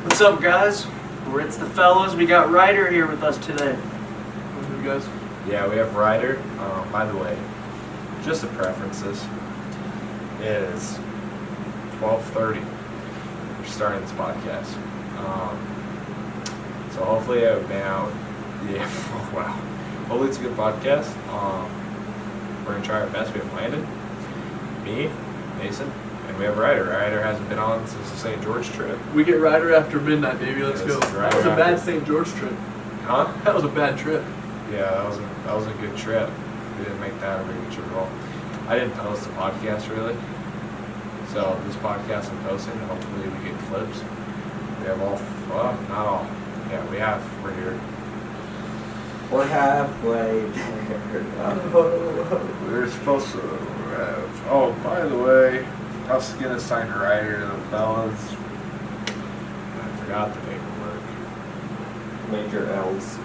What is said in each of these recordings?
What's up, guys? It's the fellows. We got Ryder here with us today. What's up, guys? Yeah, we have Ryder. By the way, just the preferences. It is 12:30. We're starting this podcast. So hopefully I've been out. Yeah, wow. Hopefully it's a good podcast. We're going to try our best. We have Landon, me, Mason, and we have Ryder. Ryder hasn't been on since the St. George trip. We get Ryder after midnight, baby. Let's Yeah, go. this is That was a Ryder bad after- St. George trip. Huh? That was a bad trip. Yeah, that was a good trip. We didn't make that a very good trip at all. I didn't post the podcast really. So this podcast I'm posting, hopefully we get clips. We have all, well, not all. Yeah, we have, we're here. We're halfway there. We were supposed to have, oh, by the way, I was going to sign Ryder to the fellas. I forgot the paperwork. Major L's.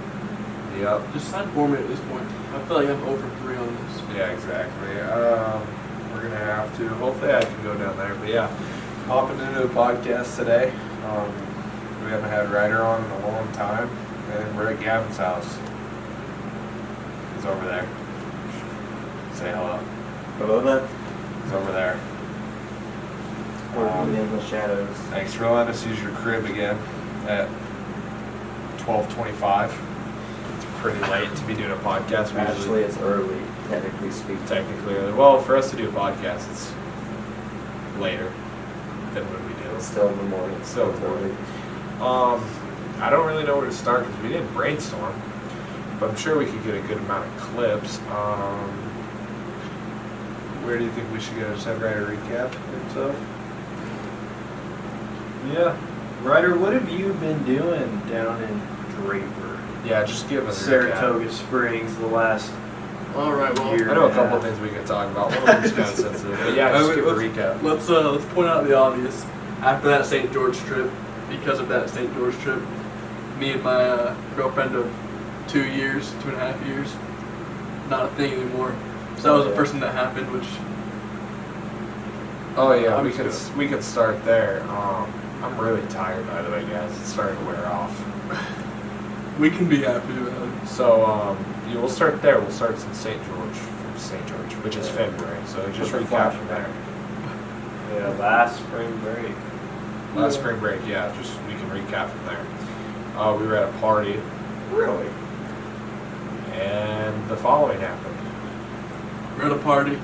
Yep. Just sign for me at this point. I feel like I'm over 3 on this. Yeah, exactly. We're gonna have to. Hopefully, I can go down there. But yeah, hopping into a podcast today. We haven't had Ryder on in a long time, and we're at Gavin's house. He's over there. Say hello. Hello there. He's over there. Working in the shadows. Thanks for letting us use your crib again at 12:25. It's pretty late to be doing a podcast. We Actually, usually- it's early, technically speaking. technically early. Well, for us to do a podcast, it's later than when we do. It's still in the morning. It's still in the morning. I don't really know where to start because we didn't brainstorm, but I'm sure we could get a good amount of clips. Where do you think we should go? Just have Ryder recap himself? Yeah. Ryder, what have you been doing down in Draper? Yeah, just give us a Saratoga Springs the last All right, well, year. recap. I know a and couple half. things we could talk about. One of them's kind of sensitive, but yeah, just give a recap. let's point out the obvious. After that St. George trip, because of that St. George trip, me and my girlfriend of 2 years, 2.5 years, not a thing anymore. So that was the first thing that happened, which Oh yeah, I'm we just could start there. I'm really tired, by the way, guys. It's starting to wear off. we can be happy about. So, yeah, we'll start there. We'll start from St. George, which is February. So just What's the recap from there. Yeah, last spring break. Last spring break, yeah. Just we can recap from there. We were at a party, Really? and the following happened. We're at a party,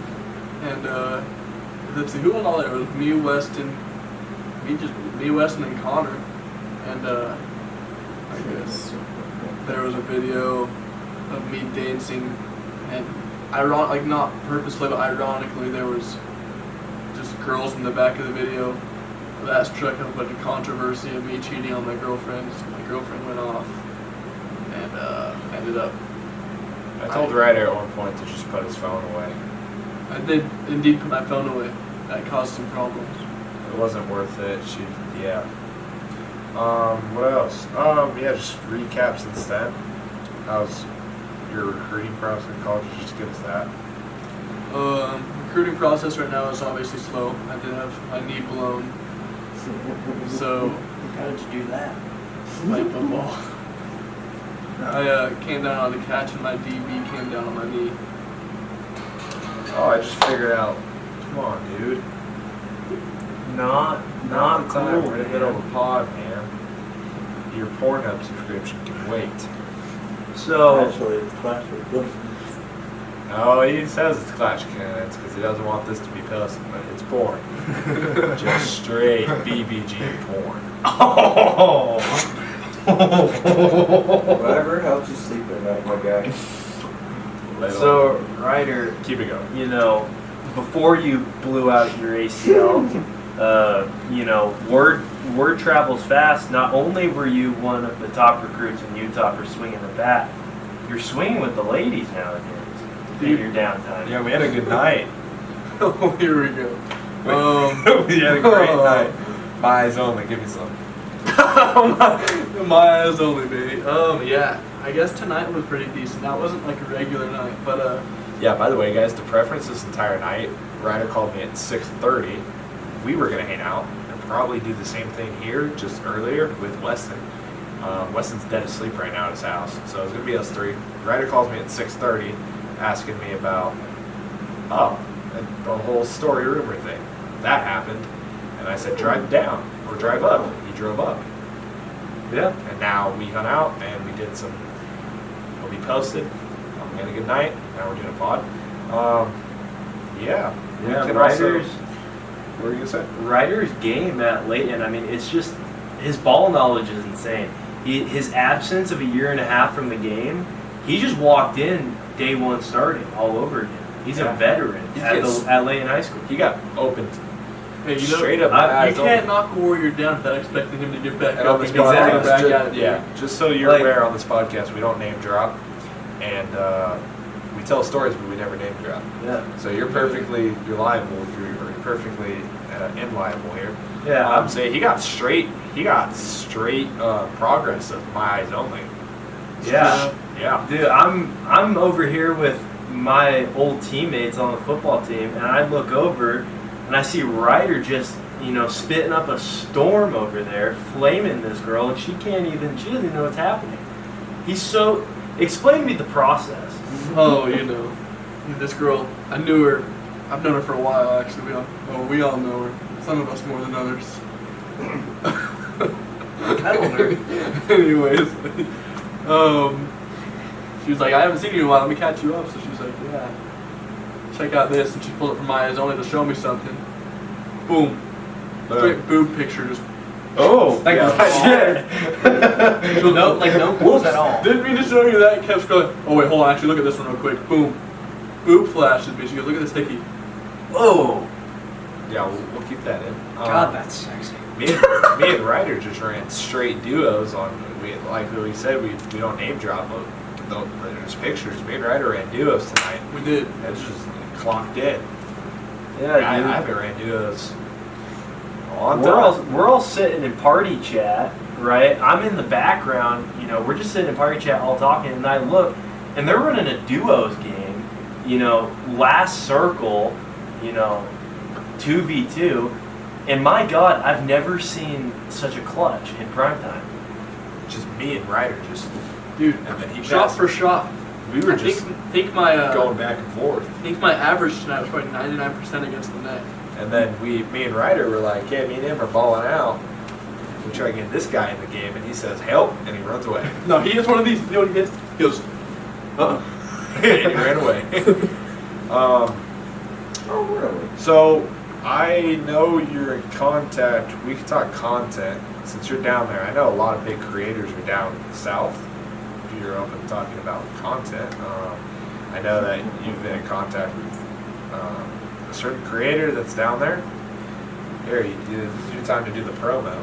and let's see who went all there. It was me, Weston, and Connor, and I guess there was a video of me dancing, and not purposely, but ironically, there was just girls in the back of the video. That struck up a bunch of controversy of me cheating on my girlfriend. So my girlfriend went off, and ended up. I told Ryder at one point to just put his phone away. I did indeed put my phone away. That caused some problems. It wasn't worth it. Yeah. What else? Yeah, just recap since then. How's your recruiting process in college? Just give us that. Recruiting process right now is obviously slow. I did have my knee blown, so How did you do that? playing football. I came down on the catch and my DB came down on my knee. Oh, I just figured out. Come on, dude. Not the cool. time. We're in the middle Man. of a pod, man. Your Pornhub subscription can wait. So Actually, it's Clash of Clans. Oh, he says it's Clash of Clans because he doesn't want this to be posted, but it's porn. Just straight BBG porn. oh. Whatever helps you sleep at night, my guy. So Ryder, keep it going. you know, before you blew out your ACL, you know, word travels fast. Not only were you one of the top recruits in Utah for swinging the bat, you're swinging with the ladies nowadays in your downtime. Yeah, we had a good night. Oh, here we go. We had a great night. My eyes only. Give me some. my eyes only, baby. Yeah. I guess tonight was pretty decent. That wasn't like a regular night, but Yeah, by the way, guys, to preference this entire night, Ryder called me at 6:30. We were going to hang out and probably do the same thing here, just earlier with Weston. Weston's dead asleep right now at his house, so it's gonna be us three. Ryder calls me at 6:30, asking me about the whole story rumor thing. That happened, and I said drive down or drive up. He drove up. Yeah. And now we hung out and we did some. We posted. We had a good night. Now we're doing a pod. Yeah. Yeah. We can Ryder's what were you gonna say? Ryder's game at Layton. I mean, it's just his ball knowledge is insane. His absence of a year and a half from the game, he just walked in day one starting all over again. He's a veteran at Layton High School. He got opened. Hey, Straight up. You can't knock a Warrior down without expecting him to get back And up on this and get podcast, back at it. yeah, just so you're aware, on this podcast, we don't name drop, and we tell stories, but we never name drop. Yeah. So you're perfectly reliable. You're perfectly inliable here. Yeah. I'm saying he got straight progress of my eyes only. Yeah. Yeah. Dude, I'm over here with my old teammates on the football team, and I look over and I see Ryder just, spitting up a storm over there, flaming this girl, and she doesn't even know what's happening. Explain to me the process. Oh, this girl, I knew her. I've known her for a while, actually. We all know her. Some of us more than others. I don't know. Anyways, she was like, I haven't seen you in a while. Let me catch you up. So she's like, yeah. Check out this, and she pulled it from my eyes only to show me something. Boom. Straight boob picture, just. Oh, Like, no clothes at all. Didn't mean to show you that. Kept scrolling. Oh wait, hold on. Actually, look at this one real quick. Boom. Boob flashes me. She goes, look at this hickey. Whoa. Yeah, we'll keep that in. God, that's sexy. Me and Ryder just ran straight duos on. Like we said, we don't name drop, but there's pictures. Me and Ryder ran duos tonight. We did. It's just clocked in. Yeah, I haven't ran duos. We're all sitting in party chat, right? I'm in the background, we're just sitting in party chat all talking, and I look, and they're running a duos game, last circle, 2v2, and my God, I've never seen such a clutch in primetime. Just me and Ryder dude, and then he shot passed. for shot. We were I just think my going back and forth. I think my average tonight was probably 99% against the net. And then me and Ryder were like, hey, me and him are balling out. We try to get this guy in the game, and he says, help, and he runs away. No, he hits one of these. You know what he hits? He goes, And he ran away. Oh, really? So I know you're in contact. We can talk content since you're down there. I know a lot of big creators are down south. You're open to talking about content. I know that you've been in contact with a certain creator that's down there. Here, this is your time to do the promo.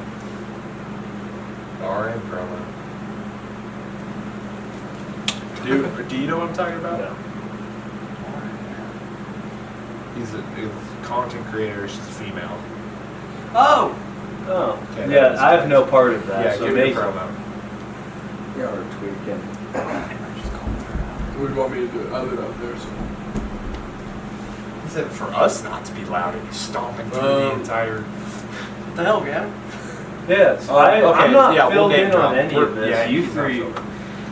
The RM promo. Do you know what I'm talking about? No. He's a content creator. She's female. Oh, Okay, yeah, I have no part of that. Yeah, so give me a basically- promo. Y'all are tweaking. "What would you want me to do? I live out there, so." He said for us not to be loud and he's stomping through the entire. What the hell, man? Yeah, so Okay, I'm not yeah, filled name in drop. on any of this. Yeah, You he's not three. filled in.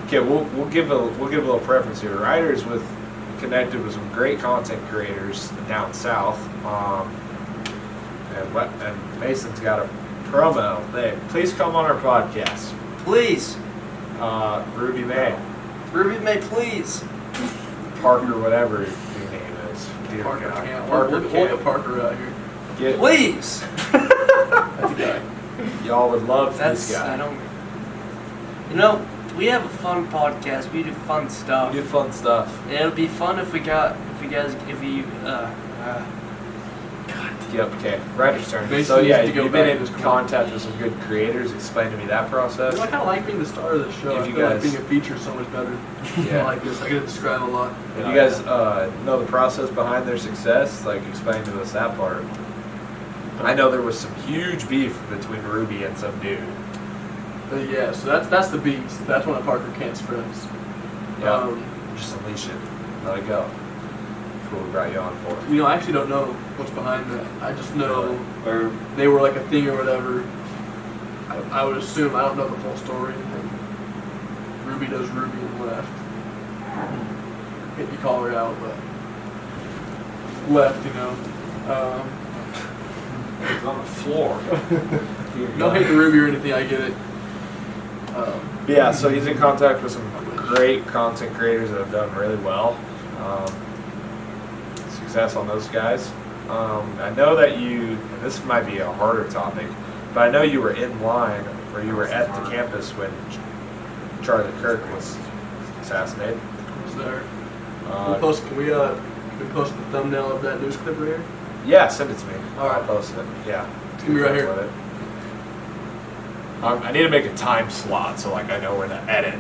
Okay, we'll give a little preference here. Ryder's connected with some great content creators down south, and Mason's got a promo. Hey, please come on our podcast. Please. Ruby May, Ruby May, please. Parker, whatever your name is. Dear Parker God. Cantt. Parker Look Cantt. at Parker out here. Get, Please. That's a guy. y'all would love That's, this guy. I don't. We have a fun podcast. We do fun stuff. Good fun stuff. It'll be fun if you. Yep, okay. Ryder's turn. Basically, So yeah, just to go you've been back in to this contact with some good creators. Explain to me that process. I kind of like being the star of the show. If I you feel like guys- being a feature is so much better. Yeah. I like this. I get to describe a lot. If you guys know the process behind their success, like explain to us that part. I know there was some huge beef between Ruby and some dude. Yeah, so that's the beast. That's one of Parker Cantt's friends. Yeah. Just unleash it. Let it go. what we brought you on for. You know, I actually don't know what's behind that. I just know Or they were like a thing or whatever. I would assume, I don't know the full story. And Ruby does Ruby and left. Hit you call her out, but left, you know. It's on the floor. No hate to Ruby or anything, I get it. Yeah, so he's in contact with some great content creators that have done really well. Success on those guys. I know that you, and this might be a harder topic, but I know you were in line, or you were at the campus when Charlie Kirk was assassinated. I was there. Can we post the thumbnail of that news clip right here? Yeah, send it to me. All right. I'll post it. Yeah. It's gonna be right here. With it. I need to make a time slot so like I know where to edit.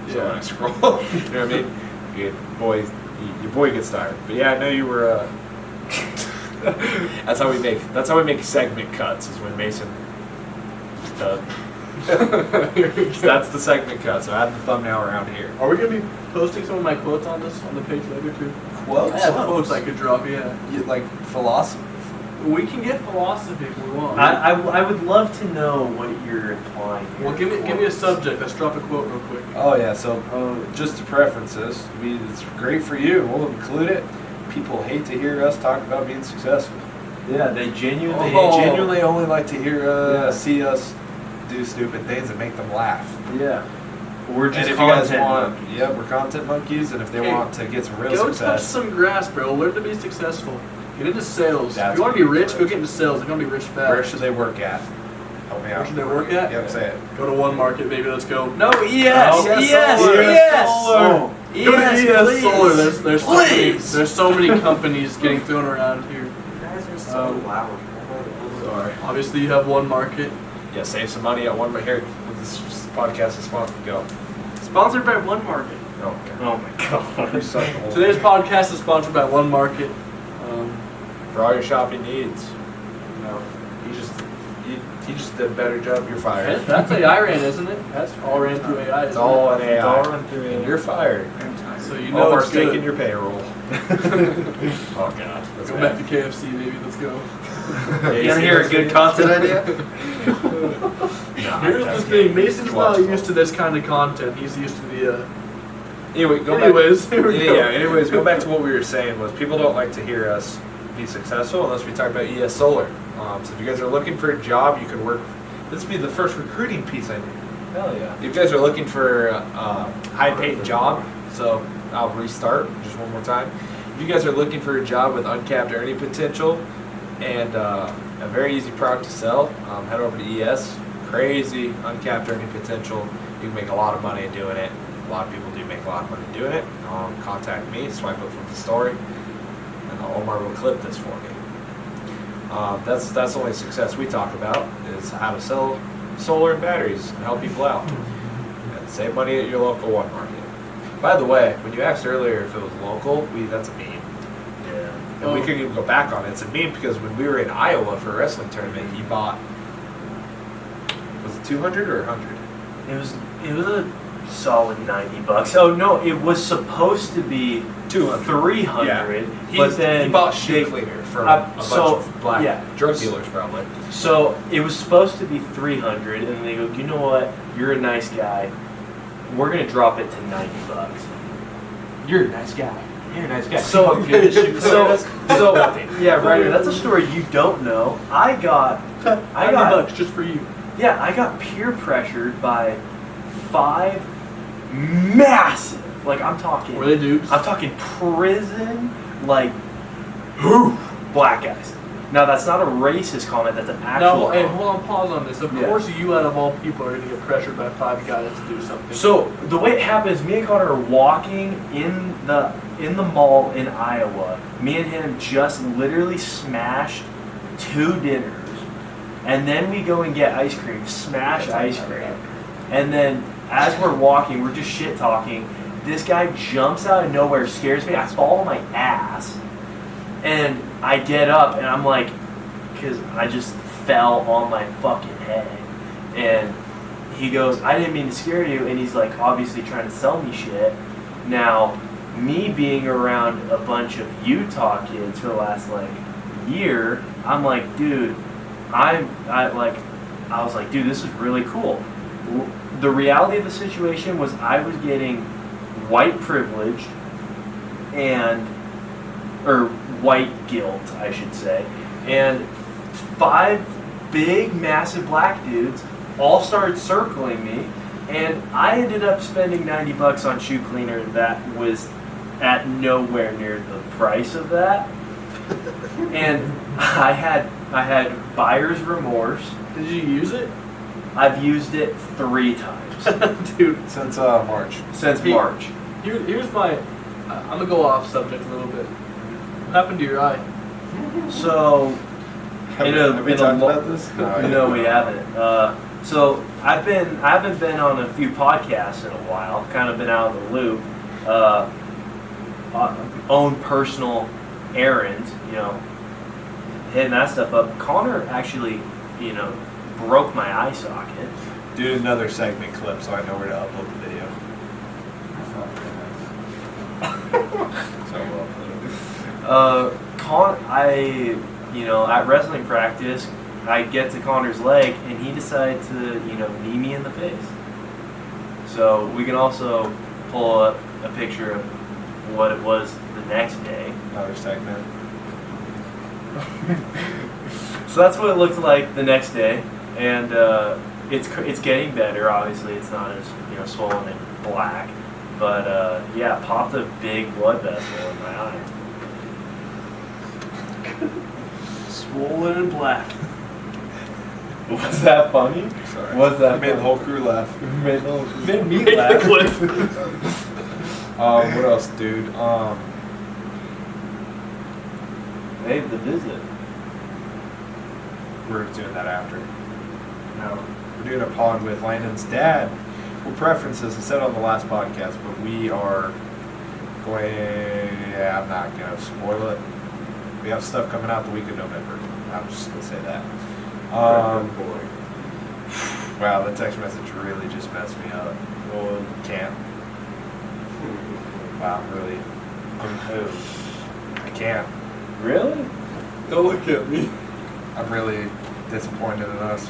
So when I scroll, you know what I mean? Your boy gets tired. But yeah, I know you were. That's how we make segment cuts. Is when Mason. That's the segment cut. So I have the thumbnail around here. Are we gonna be posting some of my quotes on the page later too? Quotes? I have quotes I could drop. Yeah. You like philosophy? We can get philosophy if we want. I would love to know what you're implying here. Well, give me a subject. Let's drop a quote real quick. Oh yeah. So just to preference this, it's great for you. We'll include it. People hate to hear us talk about being successful. Yeah, they genuinely Genuinely only like to hear see us do stupid things and make them laugh. Yeah. We're just And if you guys content want, monkeys. yeah, we're content monkeys, and if they Hey, want to get some real Go touch success, some grass, bro. Learn to be successful. Get into sales. That's if you want to be what rich, it go is. get into sales. They're gonna be rich fast. where should they work at? Help me out. Where should they work at? Yep, say it. Go to One Market, baby. Let's go. No, yes, Oh, yes, Solar. yes. Solar. Go to Yes, ES please. Solar. There's so many Please. companies getting thrown around here. You guys are so loud. Sorry. Obviously, you have One Market. Yeah, save some money at one. Here, this podcast is sponsored. Go. Sponsored by One Market. Oh, Oh my god. You suck the whole Today's thing. podcast is sponsored by One Market. For all your shopping needs. No, he just did a better job. You're fired. That's AI ran, isn't it? That's all ran through AI. It's all an AI. It's all run through And AI. you're fired. So you know Omar's it's good. taking your payroll. Oh god, that's Go bad. back to KFC, baby. Let's go. You wanna hear a good content idea? Here's the thing. Mason's not used to this kind of content. He's used to the. Anyway, go Anyways, back. here we go. Yeah. Anyways, go back to what we were saying. Was people don't like to hear us be successful unless we talk about ES Solar. So if you guys are looking for a job, you can work. This would be the first recruiting piece I need. Hell yeah. If you guys are looking for a high-paid job, so I'll restart just one more time. If you guys are looking for a job with uncapped earning potential and a very easy product to sell, head over to ES. Crazy uncapped earning potential. You can make a lot of money doing it. A lot of people do make a lot of money doing it. Contact me, swipe up from the story, and Omar will clip this for me. That's the only success we talk about is how to sell solar and batteries and help people out and save money at your local One Market. By the way, when you asked earlier if it was local, that's a meme. Yeah. And we could even go back on it. It's a meme because when we were in Iowa for a wrestling tournament, he bought, was it 200 or 100? It was a solid $90. Oh no, it was supposed to be 200. 300. He, But then he bought shit they- cleaner from Uh, a bunch so, of black yeah. drug dealers probably. So it was supposed to be 300, and they go, you know what? You're a nice guy. We're gonna drop it to $90. You're a nice guy. You're a nice guy. So, so yeah, Ryder, that's a story you don't know. I got $90 just for you. Yeah, I got peer pressured by 5 massive, like I'm talking. Were they dudes? I'm talking prison, like, black guys. Now that's not a racist comment. That's an actual. No, hey, comment. hold on, pause on this. Of Yeah. course, you out of all people are going to get pressured by 5 guys to do something. So the way it happens, me and Connor are walking in the mall in Iowa. Me and him just literally smashed 2 dinners, and then we go and get ice cream, smash ice cream, and then as we're walking, we're just shit talking. This guy jumps out of nowhere, scares me. I fall on my ass, and I get up, and I'm like, because I just fell on my fucking head, and he goes, I didn't mean to scare you, and he's like obviously trying to sell me shit. Now, me being around a bunch of Utah kids for the last like year, I'm like, dude, I was like, dude, this is really cool. The reality of the situation was I was getting white privilege or white guilt, I should say, and 5 big, massive black dudes all started circling me, and I ended up spending $90 on shoe cleaner that was at nowhere near the price of that. And I had buyer's remorse. Did you use it? I've used it 3 times. Dude. Since March. Since March. Here's my... I'm going to go off subject a little bit. What happened to your eye? So... Have we talked about this? No, we haven't. So I haven't been on a few podcasts in a while. Kind of been out of the loop. Own personal errands, hitting that stuff up. Connor actually, broke my eye socket. Do another segment clip so I know where to upload the video. So at wrestling practice, I get to Connor's leg, and he decided to, knee me in the face. So we can also pull up a picture of what it was the next day. Another segment. So that's what it looked like the next day, and it's getting better. Obviously, it's not as swollen and black, but popped a big blood vessel in my eye. Swollen and black. Was that funny? Sorry. Was that made the whole crew laugh? Made me laugh. What else, dude? Hey, the visit. We're doing that after. No. We're doing a pod with Landon's dad. Well, preferences, I said on the last podcast, but we are going... I'm not going to spoil it. We have stuff coming out the week of November. I'm just going to say that. Wow, the text message really just messed me up. Well, can't. Wow, really. I can't. Really? Don't look at me. I'm really disappointed in us.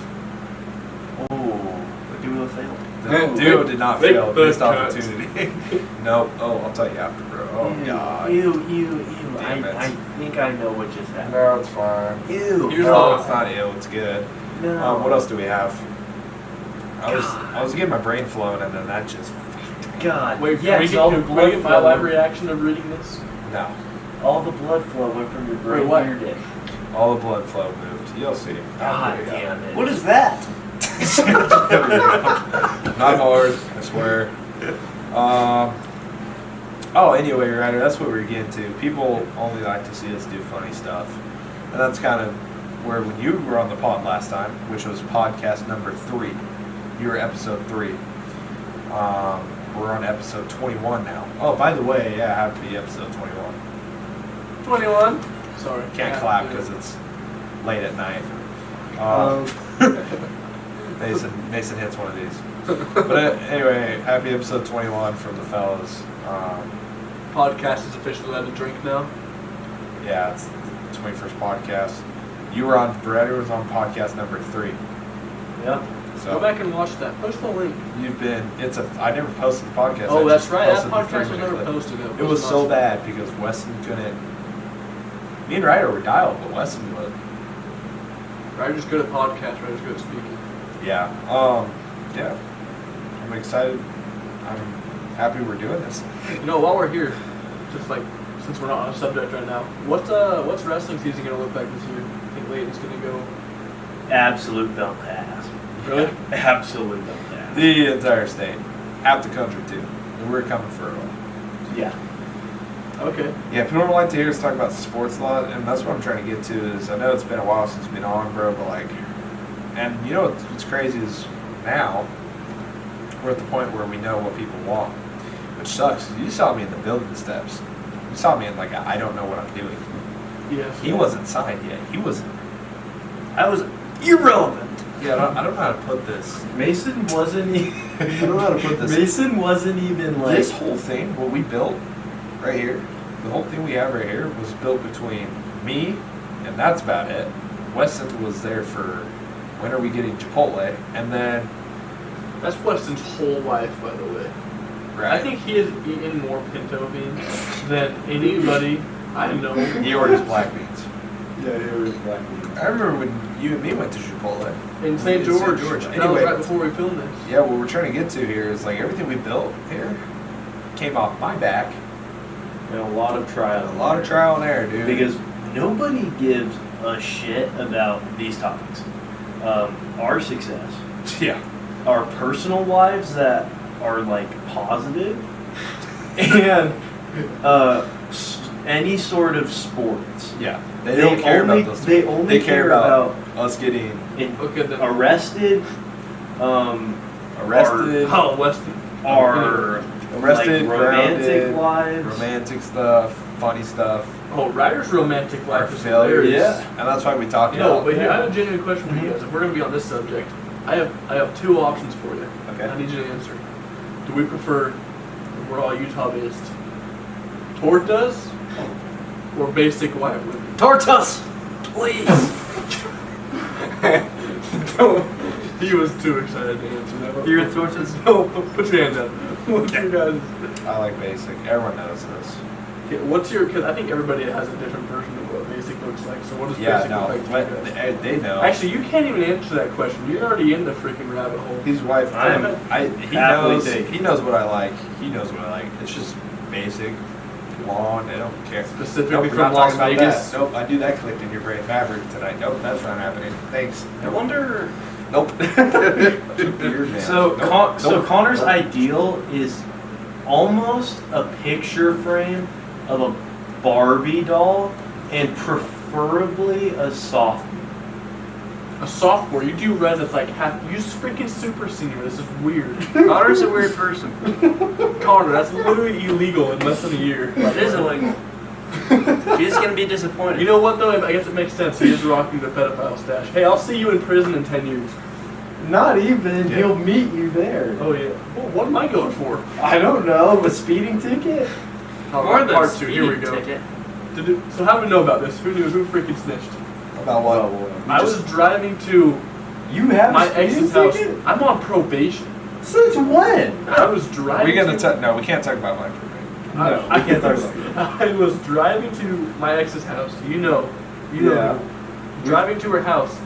Oh, the duo failed. The duo did not fail. Missed opportunity. No. Oh, I'll tell you after, bro. Oh, God. Ew. Damn it. I think I know what just happened. No, it's fine. Ew. No, it's not ill. It's good. No. What else do we have? I was getting my brain flowing, and then that just... God. Wait, yeah, can we get my live reaction of reading this? No. All the blood flow went from your brain what? to your dick. All the blood flow moved. You'll see. God damn it. What is that? Not hard, I swear. Anyway, Ryder, that's what we're getting to. People only like to see us do funny stuff. And that's kind of where when you were on the pod last time, which was podcast number 3, you were episode 3. We're on episode 21 now. Oh, by the way, I have to be episode 21. 21? Sorry. Can't clap because it's late at night. Mason hits one of these. But anyway, happy episode 21 from the fellas. Podcast is officially allowed to drink now. Yeah, it's the 21st podcast. Brad was on podcast number 3. Yep. So Go back and watch that. Post the link. I never posted the podcast. Oh, I that's just right. That posted the podcast was 3-minute never clip. posted. It was so bad because Weston couldn't. Me and Ryder were dialed, but Weston would. Ryder's good at podcasts. Ryder's good at speaking. Yeah. Yeah. I'm excited. I'm happy we're doing this. While we're here, just like since we're not on a subject right now, what's wrestling season gonna look like this year? I think Layton's gonna go. Absolute dump pass. Really? Absolute dump pass. The entire state, half the country too. And we're coming for it all. Yeah. Okay. Yeah, people don't like to hear us talk about sports a lot, and that's what I'm trying to get to. Is I know it's been a while since we've been on, bro, but and what's crazy is now we're at the point where we know what people want, which sucks. You saw me in the building steps. You saw me in I don't know what I'm doing. Yeah. He wasn't signed yet. I was irrelevant. Yeah, I don't know how to put this. Mason wasn't even. I don't know how to put this. Mason wasn't even This whole thing, what we built, right here, the whole thing we have right here was built between me, and that's about it. Weston was there for when are we getting Chipotle, and then That's Weston's whole life, by the way. right. I think he has eaten more pinto beans than anybody I know. he orders black beans. Yeah, it was black beans. I remember when you and me went to Chipotle. In St. George. That was Anyway. right before we filmed this. Yeah, what we're trying to get to here is like everything we built here came off my back. And a lot of trial. A lot of trial and error, dude. Because nobody gives a shit about these topics. Our success, yeah, our personal lives that are like positive, and any sort of sports. yeah. They don't care only, about those. They only care about us getting Okay, then. arrested. arrested, Oh, Weston. Our arrested, like, romantic grounded, lives. romantic stuff, funny stuff, Oh, Ryder's romantic our life is failures. hilarious. And that's why we talked No, about. but here, I have a genuine question for you guys. If we're going to be on this subject, I have two options for you. Okay. I need you to answer. Do we prefer, we're all Utah-based, tortas or basic white women? Tortas, please. He was too excited to answer that. You're tortas. No, put your hand down. What's your guys? I like basic. Everyone knows this. Okay, what's your? Because I think everybody has a different version of what basic looks like. So what does Yeah, basic no, look like to but you guys? they know. Actually, you can't even answer that question. You're already in the freaking rabbit hole. His wife. He happily knows. taken. He knows what I like. He knows what I like. It's just basic, blonde. They don't care. Specifically Nope, we're from not Las talking about Vegas. that. Nope, I do that clicked in your brain. Maverick tonight. Nope, that's not happening. Thanks. I wonder. Nope. Weird, man. So, Nope, nope, Connor's nope. ideal is almost a picture frame of a Barbie doll, and preferably a sophomore. A sophomore, you do red that's like half. You freaking super senior. This is weird. Connor's a weird person. Connor, that's literally illegal in less than a year. It is illegal. She's gonna be disappointed. You know what though? I guess it makes sense. He is rocking the pedophile stash. Hey, I'll see you in prison in 10 years. Not even. Yeah. He'll meet you there. Oh yeah. Well, what am I going for? I don't know. A speeding ticket? More than part two. Here we speeding go. ticket. So how do we know about this? Who knew? Who freaking snitched? About what? I was driving to You have my a speeding ex's house. ticket? I'm on probation. Since when? I was driving. We're gonna to, no, we can't talk about my probation. No, I can't talk about that. I was driving to my ex's house. You know. Yeah. Driving to her house,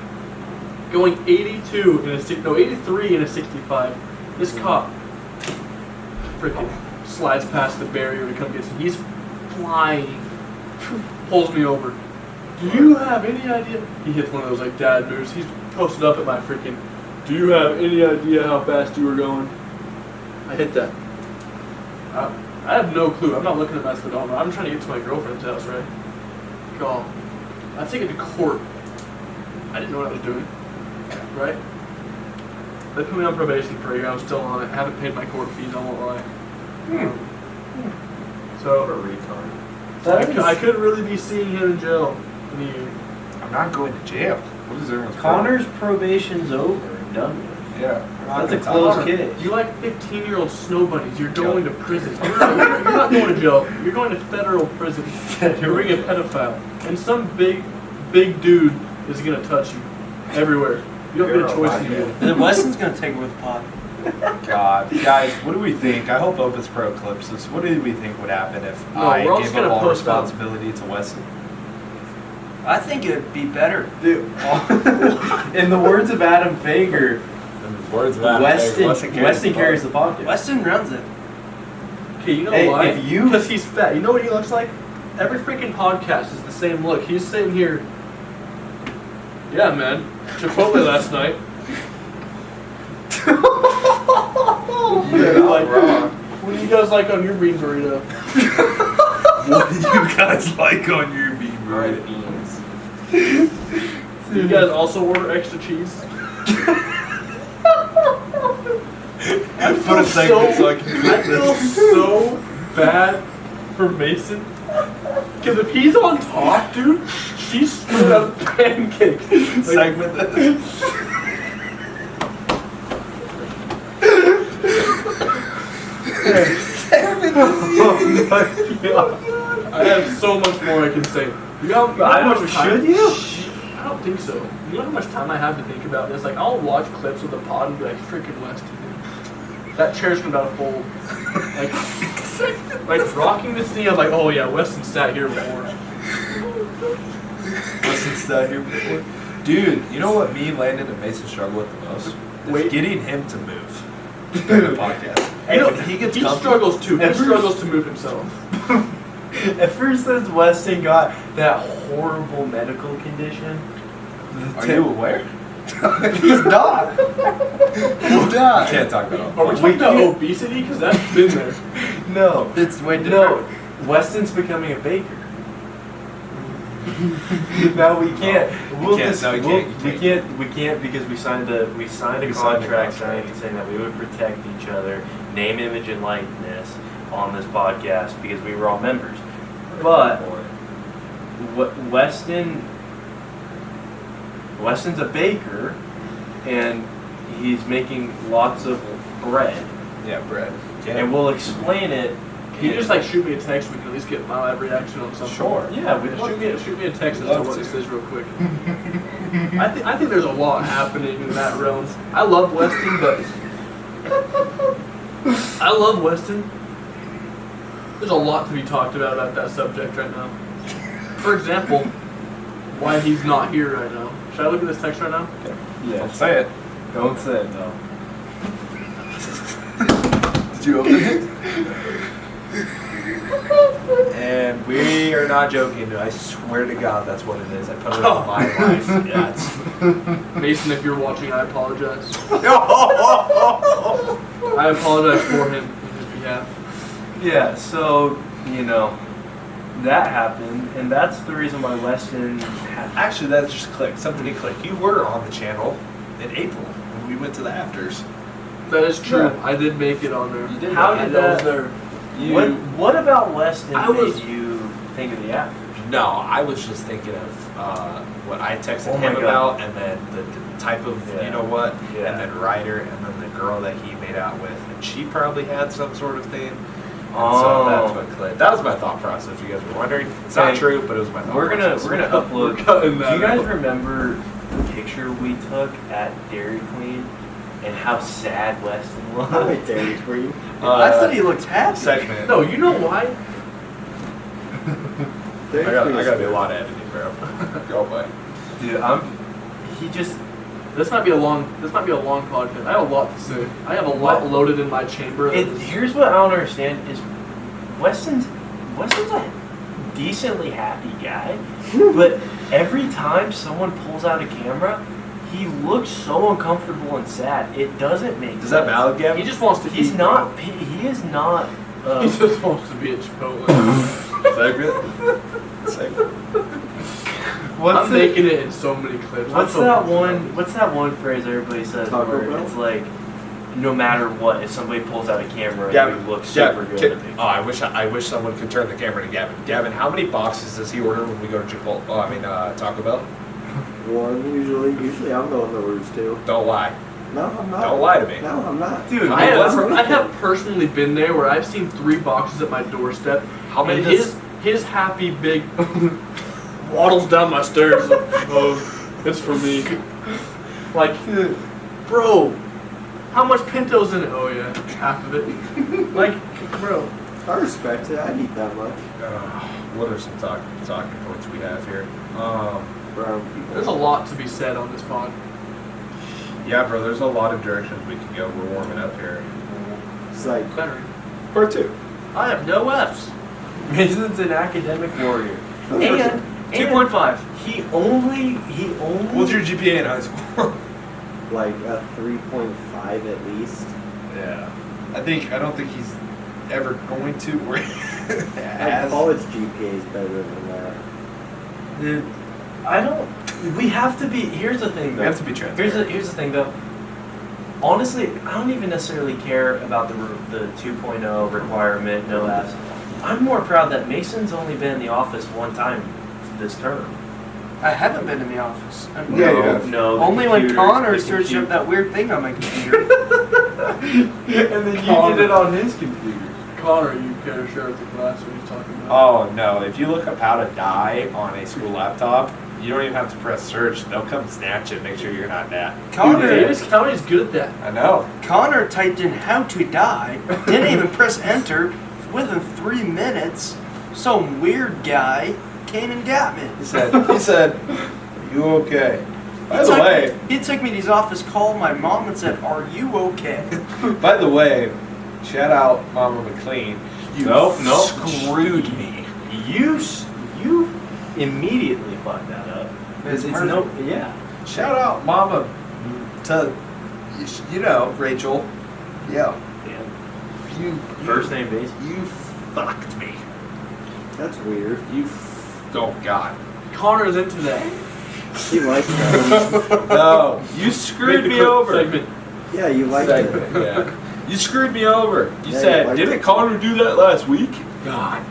going 82 in a 83 in a 65. This cop freaking slides past the barrier to come get me. He's flying, pulls me over. Do you have any idea? He hits one of those like dad moves. He's posted up at my freaking. Do you have any idea how fast you were going? I hit that. I have no clue. I'm not looking at my speedometer. I'm trying to get to my girlfriend's house, right? God. I take it to court. I didn't know what I was doing. Right? They put me on probation for a year. I'm still on it. I haven't paid my court fees, I won't lie. So, I could really be seeing him in jail in a year. I'm not going to jail. What is everyone's Connor's probation's over and done with. Yeah. That's a close kid. You like 15-year-old snow bunnies. You're going to prison. You're not going to jail. You're going to federal prison. You're being a pedophile. And some big dude is going to touch you everywhere. You don't get a choice in you. Then Weston's gonna take her with the pot. God, guys, what do we think? I hope Opus Pro clips this. What do we think would happen if No, I we're all gave just up gonna all post up. responsibility to Weston? I think it would be better. Dude, in the words of Adam Fager, Words Weston carries the pocket. Weston runs it. Okay, you know Hey, why? if you- Because he's fat. You know what he looks like? Every freaking podcast is the same look. He's sitting here. Yeah, man. Chipotle last night. You're not wrong. What do you guys like on your bean burrito? What do you guys like on your bean Red burrito? beans. Do you guys also order extra cheese? I Put a segment so I can I feel so bad for Mason. Because if he's on top, dude, she's straight up pancake. segment this. I have so much more I can say. You know how much time? Should you? I don't think so. You know how much time I have to think about this? Like, I'll watch clips of the pod and be like, freaking Weston. That chair's coming out of fold. Like rocking this thing, I'm like, oh yeah, Weston sat here before. Weston sat here before. Dude, you know what me, Landon, and Mason struggle with the most? Is getting him to move during the podcast. You know, When he struggles too. He struggles to move himself. Ever since Weston got that horrible medical condition, Are you aware? he's not. He's not. Can't talk about Are we it. talking about obesity? Because that's been there. No, It's way different. no. Weston's becoming a baker. No, we can't. You can't. We can't because we signed a contract saying that we would protect each other, name, image, and likeness on this podcast because we were all members. But Weston's a baker, and he's making lots of bread. Yeah, bread. And we'll explain it. Can you just like shoot me a text? We can at least get my live reaction on something. Sure. Yeah, we Shoot me a text as to Love what to. this is real quick. I think there's a lot happening in that realm. I love Weston, but there's a lot to be talked about that subject right now. For example, why he's not here right now. Should I look at this text right now? Yeah. Don't say it. Don't say it, no. Did you open it? And we are not joking, dude. I swear to God, that's what it is. I put it on my life. Yeah, it's... Mason, if you're watching, I apologize. I apologize for him on his behalf. Yeah, so, that happened, and that's the reason why Weston Actually, that just clicked. Something clicked. You were on the channel in April when we went to the afters. That is true. Yeah. I did make it on there. You did. How I did know that- there. What about Weston I was- made you think of the afters? No, I was just thinking of what I texted Oh my him God. about, and then the type of Yeah. you know what, Yeah. and then Ryder, and then the girl that he made out with, and she probably had some sort of thing. And so that's what clicked. That was my thought process. If you guys were wondering, it's not Hey, true, but it was my thought. We're gonna process. upload. We're cutting Do that you guys out. remember the picture we took at Dairy Queen and how sad Weston was? I like Dairy Queen. I thought he looked happy. segment. No, you know why? Dairy I Queen is gotta do a good. lot of editing, bro. Go away. Dude, This might be a long podcast. I have a lot to say. I have a lot What? loaded in my chamber. Here's what I don't understand is Weston's a decently happy guy, but every time someone pulls out a camera, he looks so uncomfortable and sad. It doesn't make sense. Is that valid, Gavin? He just wants to He's eat, not. bro. He is not. He just wants to be at Chipotle. Segment. I'm making it in so many clips. What's I'm so that pumped one? about What's that one phrase everybody says Taco where Bell? it's like, no matter what, if somebody pulls out a camera, Gavin, it looks super good. Oh, I wish someone could turn the camera to Gavin. Gavin, how many boxes does he order when we go to Chipotle? Oh, I mean Taco Bell. One usually. Usually I'm the one that orders two. Don't lie. No, I'm not. Don't lie to me. No, I'm not. Dude, I have personally been there where I've seen 3 boxes at my doorstep. How many And does- his happy big waddles down my stairs. Oh, it's for me. Like, bro, how much Pinto's in it? Oh yeah, half of it. Like, bro. I respect it. I'd eat that much. What are some talking points we have here? Brown people. There's a lot to be said on this pod. Yeah, bro. There's a lot of directions we can go. We're warming up here. It's like Better. Part 2. I have no F's. Mason's an academic warrior. And 2.5. he only. What's your GPA in high school? like a 3.5 at least. Yeah. I don't think he's ever going to. Or Like college GPA is better than that. Dude, we have to be. Here's the thing, though. We have to be transparent. Here's the thing, though. Honestly, I don't even necessarily care about the 2.0 requirement, no Fs. I'm more proud that Mason's only been in the office one time this term. I haven't been in the office. Yeah, you have. No. the Only when computer- Connor the searched computer- up that weird thing on my computer. And then you did it on his computer. Connor, you care to share with the class what he's talking about? Oh no! If you look up how to die on a school laptop, you don't even have to press search. They'll come snatch it. Make sure you're not that. Connor, Davis County is good at that. I know. Connor typed in how to die, didn't even press enter. Within 3 minutes, some weird guy came and got me. He said, "You okay?" By the way, He took me to his office, called my mom, and said, "Are you okay?" by the way, shout out Mama McLean. You Nope. screwed me. You immediately fucked that up. It's no, yeah. Shout out Mama to, Rachel. Yeah. Damn. You First name base. You fucked me. That's weird. Oh God. Connor's into that. He likes that. No. You screwed me over. Segment. Yeah, you liked it. Yeah. You screwed me over. You Yeah, said, you liked didn't it. Connor do that last week? God.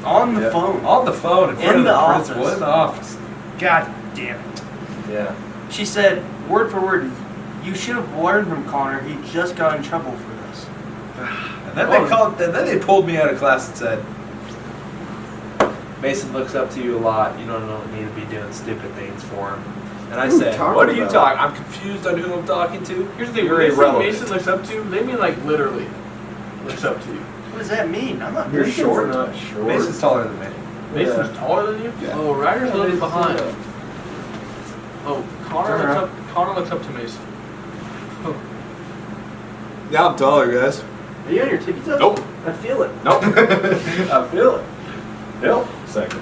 On the Yeah. phone. On the phone in front In of the the principal office. in the office. God damn it. Yeah. She said, word for word, you should have learned from Connor. He just got in trouble for this. And then they pulled me out of class and said, Mason looks up to you a lot. You don't need to be doing stupid things for him. And I Who said, talking what are you about? talking? I'm confused on who I'm talking to. Here's the thing, You're when they say irrelevant. Mason looks up to you, they mean like literally looks up to you. What does that mean? I'm not You're very short. short. Not short. Mason's taller than me. Mason's taller than you? Yeah. Oh, Ryder's a little bit behind. Yeah. Oh, Connor looks up to Mason. Oh. Yeah, I'm taller, guys. Are you on your tippy toes? Nope. I feel it. Nope. I feel it. Nope. Second.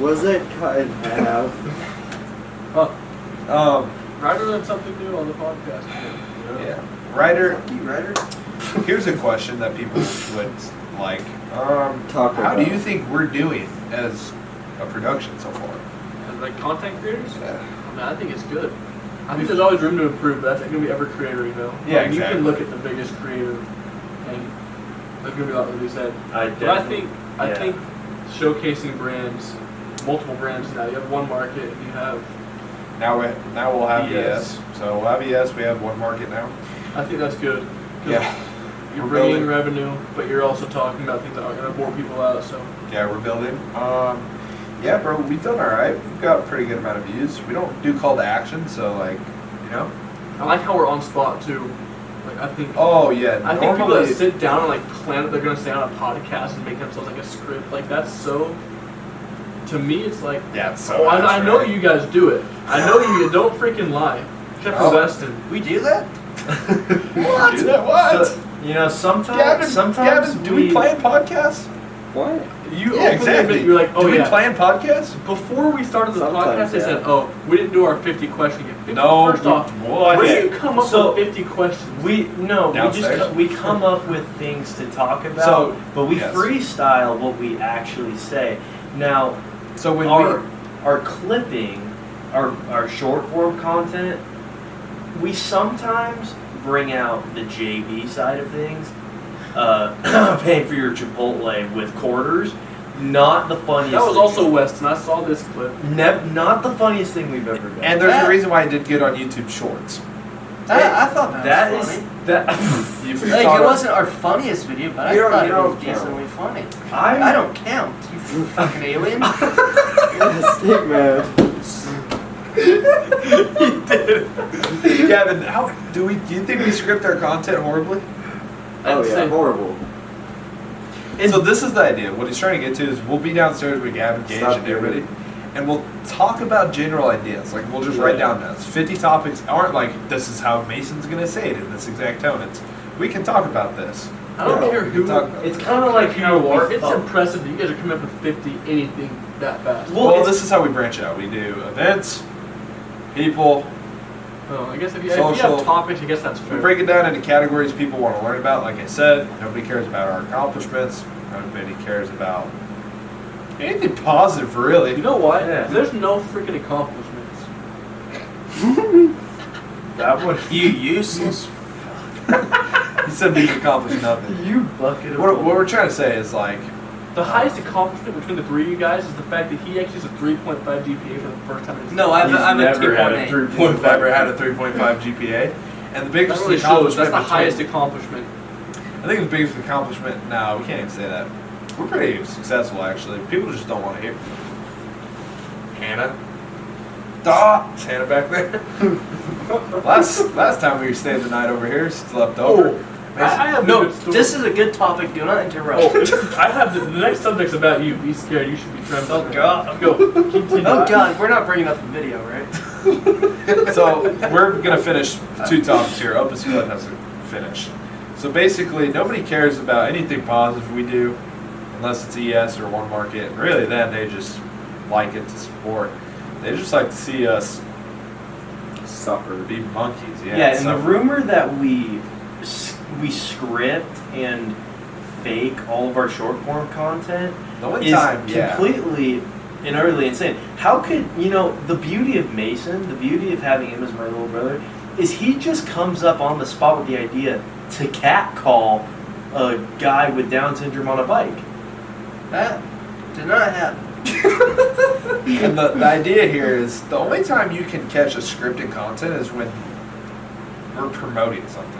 Was it cut in half? Ryder learned something new on the podcast. Yeah. Ryder, Fuck you, Ryder. here's a question that people would like. Talk How about. do you think we're doing as a production so far? And like content creators, Yeah. I mean, I think it's good. I think there's always room to improve, but that's going to be every creator, Yeah, You exactly. can look at the biggest creator, and there's going to be a lot to be said. I But I definitely. think showcasing brands, multiple brands now. You have one market, and you have. Now we'll have Yes. ES. So we'll have ES. We have one market now. I think that's good. 'Cause Yeah. You're We're bringing in building. revenue, but you're also talking about things that aren't going to bore people out. So Yeah, we're building. Yeah, bro, we've done all right. We've got a pretty good amount of views. We don't do call to action, so like, I like how we're on spot too. Like I think. Oh yeah. I think people normally, that sit down and like plan that they're gonna say on a podcast and make themselves like a script, like that's so. To me, it's like. Yeah, it's so. Oh, I abstract. know you guys do it. I know you don't freaking lie. Except for Oh. Weston. We do that? What? What? So, you know, sometimes. Gavin, do we plan podcasts? What? You Yeah, openly exactly. admit, you're like, oh do we yeah. plan podcasts? Before we started the Sometimes, podcast, they yeah. said, oh, we didn't do our 50 question yet. 50, No. First off, What? where do you come up So- with 50 questions? We Downstairs? we come up with things to talk about, So, but we yes. freestyle what we actually say. Now, So when our clipping, our short form content, we sometimes bring out the JV side of things. Paying for your Chipotle with quarters, not the funniest. That was thing. also Weston. I saw this clip. Not the funniest thing we've ever done. and there's a reason why I did good on YouTube Shorts. I thought that that was is funny. that. Like, it wasn't our funniest video, but I You don't- thought you it was don't count. decently funny. I I don't count, you fucking alien. Stick man. Gavin, how do you think we script our content horribly? Oh I'd yeah, say- horrible. So this is the idea. What he's trying to get to is we'll be downstairs with Gavin, Gage, Stop and doing everybody, and we'll talk about general ideas. Like we'll just write down notes. 50 topics aren't like this is how Mason's gonna say it in this exact tone. It's we can talk about this. I don't Yeah, care We who. can talk about It's this. kind of like how you are. we It's thought. impressive that you guys are coming up with 50 anything that fast. Well, this is how we branch out. We do events, people. Oh, I guess if you Social. have topics, I guess that's We fair. break it down into categories people want to learn about. Like I said, nobody cares about our accomplishments. Nobody cares about anything positive, really. You know what? Yeah. There's no freaking accomplishments. That one. You useless. He said we've accomplished nothing. You bucket of. What we're trying to say is like, The highest accomplishment between the three of you guys is the fact that he actually has a 3.5 GPA for the first time in his No, life. I'm a never had a 2.8. 3.5. we've never had a 3.5 GPA, and the That biggest really shows. accomplishment That's the between- highest accomplishment. I think the biggest accomplishment. No, we can't even say that. We're pretty successful actually. People just don't want to hear. Hannah. Is Hannah back there? last time we stayed the night over here, slept over. I have No, a good story. this is a good topic. Do not interrupt. I have the next subject's about you. Be scared. You should be trembling. Oh, God. Go. Continue. Oh God, we're not bringing up the video, right? So we're gonna finish 2 topics here. Open split has to finish. So basically, nobody cares about anything positive we do, unless it's ES or one market. Really, then they just like it to support. They just like to see us Suffer. be monkeys. Yeah. Yeah, and the suffer. rumor that we script and fake all of our short form content The only is time, yeah. completely and utterly insane. How could, the beauty of Mason, the beauty of having him as my little brother, is he just comes up on the spot with the idea to catcall a guy with Down syndrome on a bike. That did not happen. And the idea here is the only time you can catch a scripted content is when we're promoting something.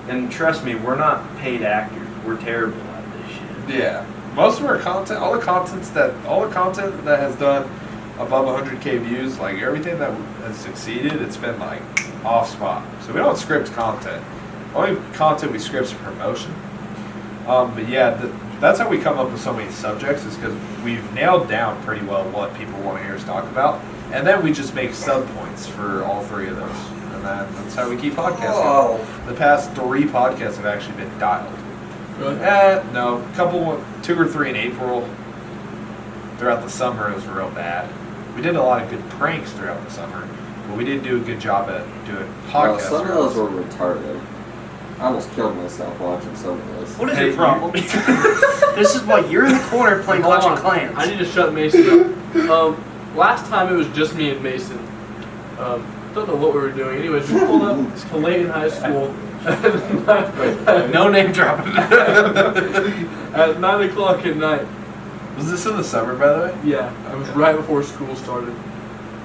And trust me, we're not paid actors. We're terrible at this shit. Yeah. Most of our content, all the content that has done above 100K views, like everything that has succeeded, it's been like off spot. So we don't script content. Only content we script is promotion. But yeah, that's how we come up with so many subjects, is because we've nailed down pretty well what people want to hear us talk about, and then we just make sub points for all 3 of those, and that's how we keep podcasting. Oh. The past 3 podcasts have actually been dialed. Really? No, 2 or 3 in April. Throughout the summer, it was real bad. We did a lot of good pranks throughout the summer, but we didn't do a good job at doing podcasts. Some of those were retarded. I almost killed myself watching some of those. What is Hey, your problem? This is why you're in the corner playing Hold Clash on. of Clans. I need to shut Mason up. Last time it was just me and Mason. Don't know what we were doing. Anyways, we pulled up to Layton High School No name dropping. at 9 o'clock at night. Was this in the summer, by the way? Yeah, it was right before school started.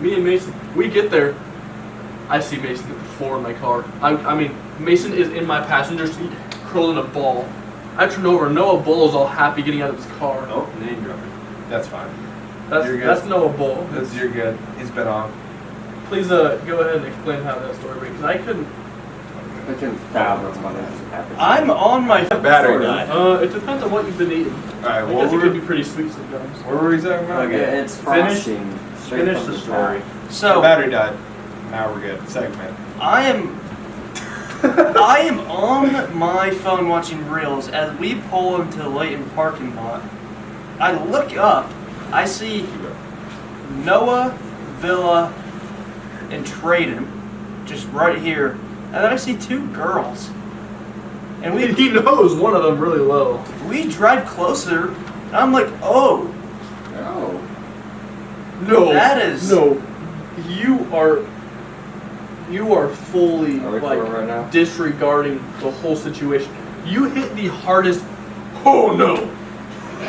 Me and Mason, we get there. I see Mason hit the floor in my car. I mean, Mason is in my passenger seat, curled in a ball. I turn over, Noah Bull is all happy getting out of his car. Oh, name dropping. That's fine. You're good. That's Noah Bull. You're good. He's been on. Please go ahead and explain how that story went, because I couldn't. I can fathom how that just happened. I'm on my Battery died. It depends on what you've been eating. Alright, I what guess it were could be pretty sweet sometimes. what were we talking about? Okay. Yeah, it's Finish- frosting. straight Finish from the story. top. The So battery died. Now we're good. Segment. I am on my phone watching reels as we pull into the Layton parking lot. I look up, I see Noah, Villa, and Traden just right here, and then I see 2 girls. And He knows one of them really low. we drive closer, and I'm like, oh, Oh. No, That is- no. You are fully Are we like recording right now? disregarding the whole situation. You hit the hardest. Oh no!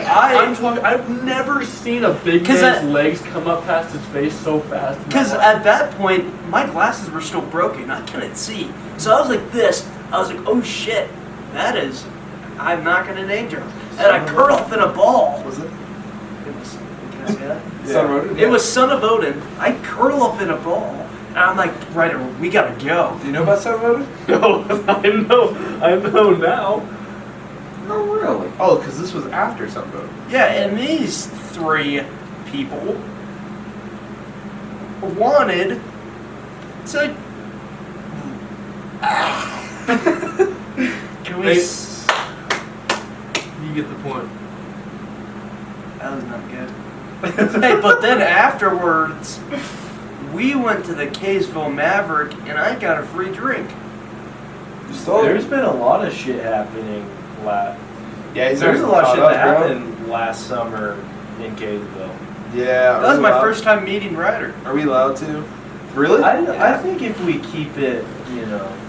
I'm talking. I've never seen a big 'Cause man's I- legs come up past his face so fast. in my because life. at that point, my glasses were still broken. I couldn't see. So I was like this. I was like, oh shit, that is, I'm not going to name drop. And I curl up in a ball. Was it? It was, can I say that? Son of Odin? It was Son of Odin. I curl up in a ball. And I'm like, Ryder, we got to go. Do you know about Son of Odin? No, I know now. No, really. Oh, because this was after Son of Odin. Yeah, and these 3 people wanted to. Can we? Hey. You get the point. That was not good. Hey, but then afterwards, we went to the Kaysville Maverick, and I got a free drink. There's been a lot of shit happening. Yeah, he's There's a already lot of caught shit up, that bro. happened last summer in Kaysville. Yeah. That was my first time meeting Ryder. Are we allowed to? Really? I think if we keep it,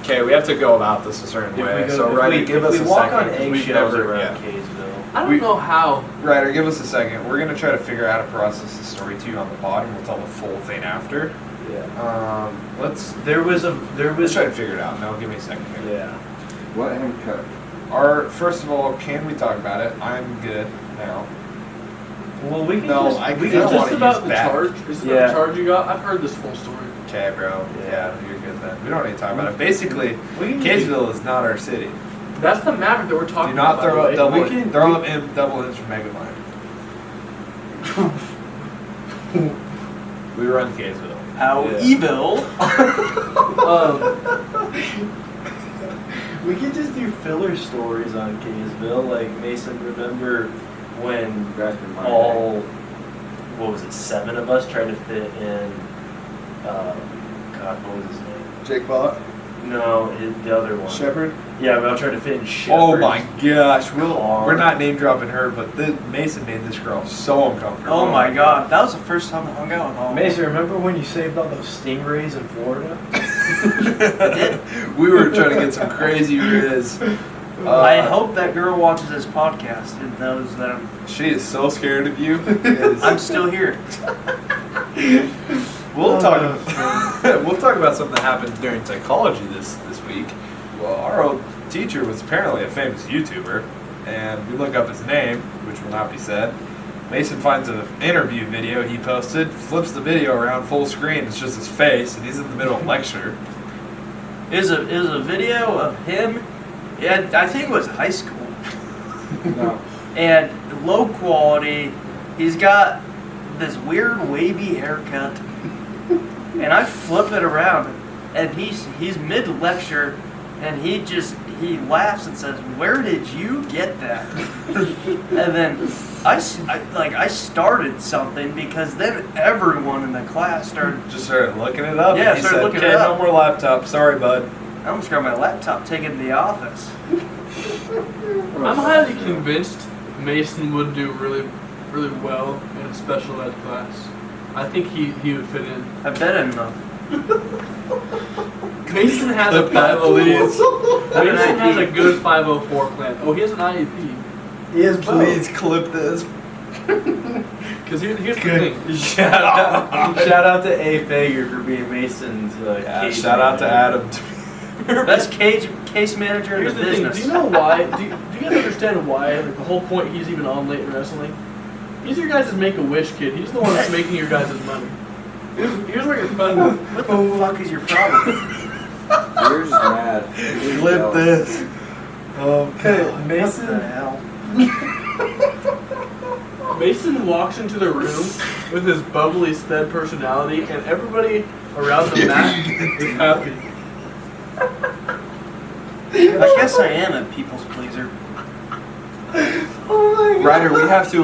Okay, we have to go about this a certain if way. we go, So, if Ryder, we, give if us we a walk second. on 'cause we've eggshells never- around yeah. Kaysville. I don't We- know how. Ryder, give us a second. We're gonna try to figure out how to process the story to you on the pod, and we'll tell the full thing after. Yeah. Let's There was try to figure it out. No, give me a second here. yeah. Let him cook. First of all, can we talk about it? I'm good now. Well, we can No, just, I we don't can Is wanna this just about use the that. charge? Is this Yeah. about the charge you got? I've heard this full story. Okay, bro. Yeah, you're good then. We don't need to talk about it. Basically, we can Kaysville is not our city. That's the Maverick that we're Do talking not about. throw by up the double. way. Throw up in double inch from Megamind. We run Kaysville. How Yeah. evil. We could just do filler stories on Kaysville. Like, Mason, remember when Grasping my all, what was it, 7 of us tried to fit in, God, what was his name? Jake Bott. No, the other one. Shepherd. Yeah, we all tried to fit in Shepherd. Oh my gosh, Car. we're not name dropping her, but Mason made this girl so uncomfortable. Oh my god, that was the first time I hung out with all of them. Mason, remember when you saved all those stingrays in Florida? We were trying to get some crazy riz. I hope that girl watches this podcast and knows that She is so scared of you. I'm still here. We'll talk. We'll talk about something that happened during psychology this week. Well, our old teacher was apparently a famous YouTuber, and we look up his name, which will not be said. Mason finds an interview video he posted, flips the video around full screen. It's just his face, and he's in the middle of lecture. Is a video of him. Yeah, I think it was high school. No. And low quality. He's got this weird wavy haircut. And I flip it around, and he's mid lecture, and he laughs and says, "Where did you get that?" And then I started something because then everyone in the class started. Just started looking it up. Yeah, and he started said, looking "Okay, it up." no more laptop. Sorry, bud." I almost got my laptop taken to the office. I'm highly convinced Mason would do really, really well in a special ed class. I think he would fit in. I bet him though. Mason has a Clip that, please. Mason has a good 504 plan. Oh, he has an IEP. Yes, Please clip this. Because here's the thing. Shout out to A. Fager for being Mason's case Shout out to manager. Adam. Best case manager in Here's the the thing. business. Do you know why? Do you guys understand why? Like, the whole point he's even on late in wrestling. He's your guys' Make-A-Wish kid. He's the one that's making your guys' money. Here's where you're fun. What the fuck is your problem? You're just mad. You're Clip jealous. this. Okay, What the Mason. hell? Mason walks into the room with his bubbly stead personality, and everybody around the mat is happy. I guess I am a people's pleaser. Oh my God. Ryder, we have to.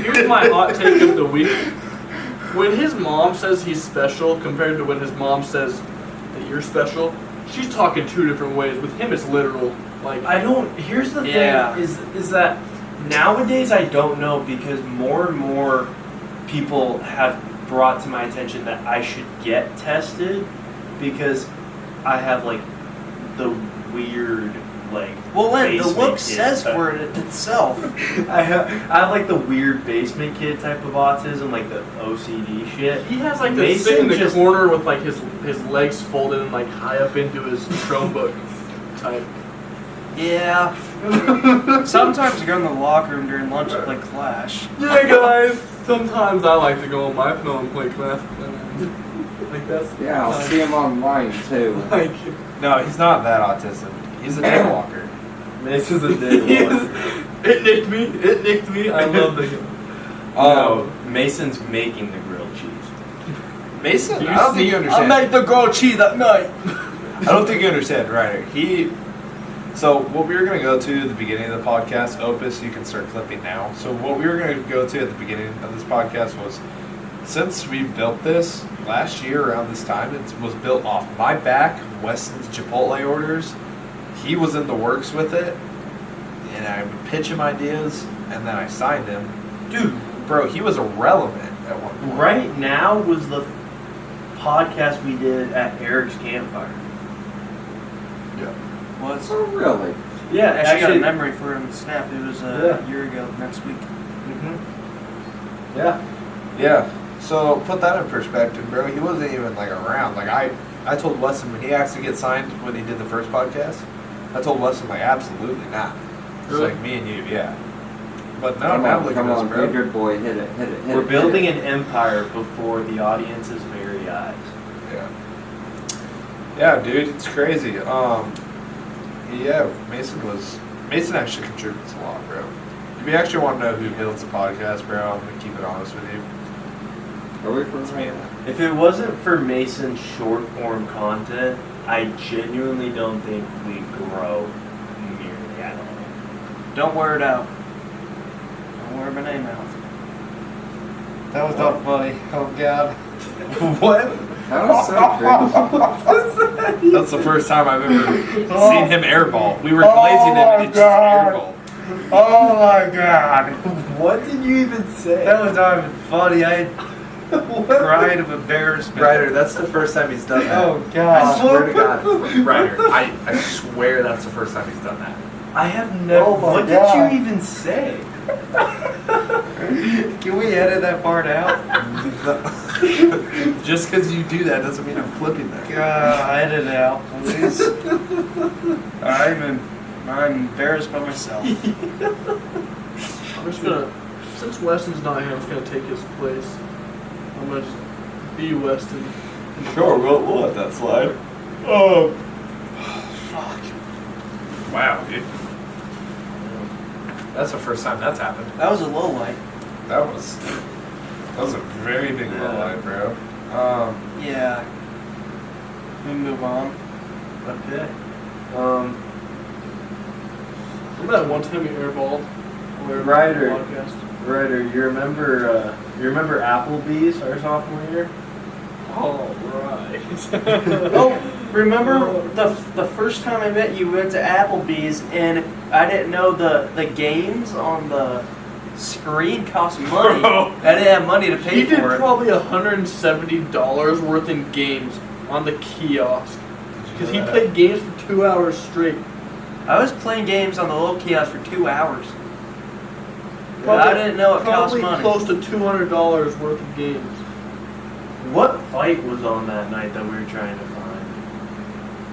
Here's my hot take of the week. When his mom says he's special compared to when his mom says that you're special, she's talking two different ways. With him, it's literal. Like, Here's the Yeah. thing is that nowadays I don't know, because more and more people have brought to my attention that I should get tested, because I have like the weird Well, Lynn, the basement look kid says type. for it itself. I have like the weird basement kid type of autism, like the OCD shit. he has like this Mason thing in the just- corner with like his legs folded and like high up into his Chromebook type. Yeah. Sometimes I go in the locker room during lunch and play Clash. Yeah, guys. Sometimes I like to go on my phone and play Clash. Like that's Yeah, I'll see him online too. like. No, he's not that autistic. He's a daywalker. Mason's a dick. It nicked me. It nicked me. I love the. No, Mason's making the grilled cheese. Mason, Do you I don't think you I understand. make the grilled cheese at night. I don't think you understand, Ryder. So what we were going to go to at the beginning of the podcast, Opus, you can start clipping now. So what we were going to go to at the beginning of this podcast was, since we built this last year around this time, it was built off my back, Weston's Chipotle orders. He was in the works with it, and I would pitch him ideas, and then I signed him. Dude, bro, he was irrelevant at one point. Right now was the podcast we did at Eric's campfire. Was Oh, really? Yeah, I actually got a actually. memory for him. Snap. It was Yeah. a year ago next week. Yeah. Yeah. So put that in perspective, bro. He wasn't even like around. Like I told Weston when he asked to get signed when he did the first podcast, I told Weston, like, absolutely not. It's Really? like me and you, yeah. But no, Come now on, look come at us, on, bro. be a good boy, hit it. We're building an empire before the audience's very eyes. Yeah. Yeah, dude, it's crazy. Yeah, Mason actually contributes a lot, bro. If you actually want to know who builds the podcast, bro, I'm gonna keep it honest with you. Are we from It's me. If it wasn't for Mason's short form content, I genuinely don't think we'd grow nearly at all. Don't wear it out. Don't wear my name out. That was not funny. Oh god. What? That was so crazy. That's the first time I've ever seen him airball. We were glazing him and it just airballed. Oh my god. What did you even say? That was not even funny. I cried of embarrassment. Ryder, that's the first time he's done that. Oh I God. swear to God. Ryder, I swear that's the first time he's done that. I have never. Oh my what God. did you even say? Can we edit that part out? Just because you do that doesn't mean I'm clipping that. Edit it out, please. I'm embarrassed by myself. I'm just gonna, since Weston's not here, I'm just gonna take his place. I'm gonna just be Weston. Sure, we'll let that slide. Oh. Fuck. Wow, dude. That's the first time that's happened. That was a low light. That was a very big low light, bro. Yeah. We move on. Okay. Remember that one time we airballed? Ryder. Podcast? Ryder, you remember Applebee's our sophomore year? All right. Oh, remember the first time I met you, we went to Applebee's and I didn't know the games on the screen cost money. Bro. I didn't have money to pay He did for it. probably $170 worth in games on the kiosk. Because he played games for 2 hours straight. I was playing games on the little kiosk for 2 hours. Probably- I didn't know it cost Probably money. close to $200 worth of games. What fight was on that night that we were trying to find?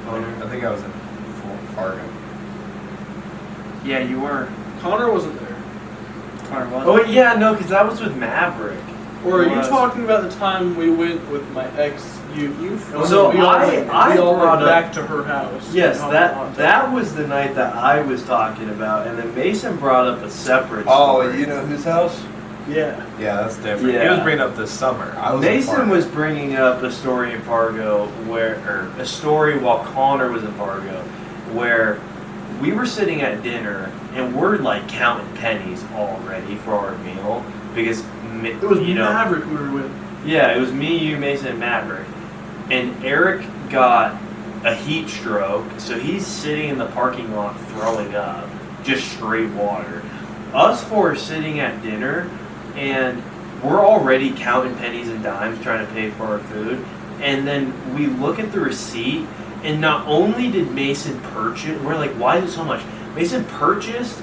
Connor? I think I was in Fargo. Yeah, you were. Connor wasn't there. Connor was. Oh yeah, no, because that was with Maverick. Or are you Was. talking about the time we went with my ex? So we all I went brought up- back to her house. Yes, And that was the night that I was talking about, and then Mason brought up a separate Oh, story. you know whose house? Yeah. Yeah, that's different. He Yeah. was bringing up this summer. I was in Mason Fargo. was bringing up a story in Fargo or a story while Connor was in Fargo, where we were sitting at dinner and we're like counting pennies already for our meal because It was Maverick we were with. Yeah, it was me, you, Mason, and Maverick. And Eric got a heat stroke, so he's sitting in the parking lot throwing up, just straight water. Us four are sitting at dinner, and we're already counting pennies and dimes trying to pay for our food. And then we look at the receipt, and not only did Mason purchase, we're like, why is it so much? Mason purchased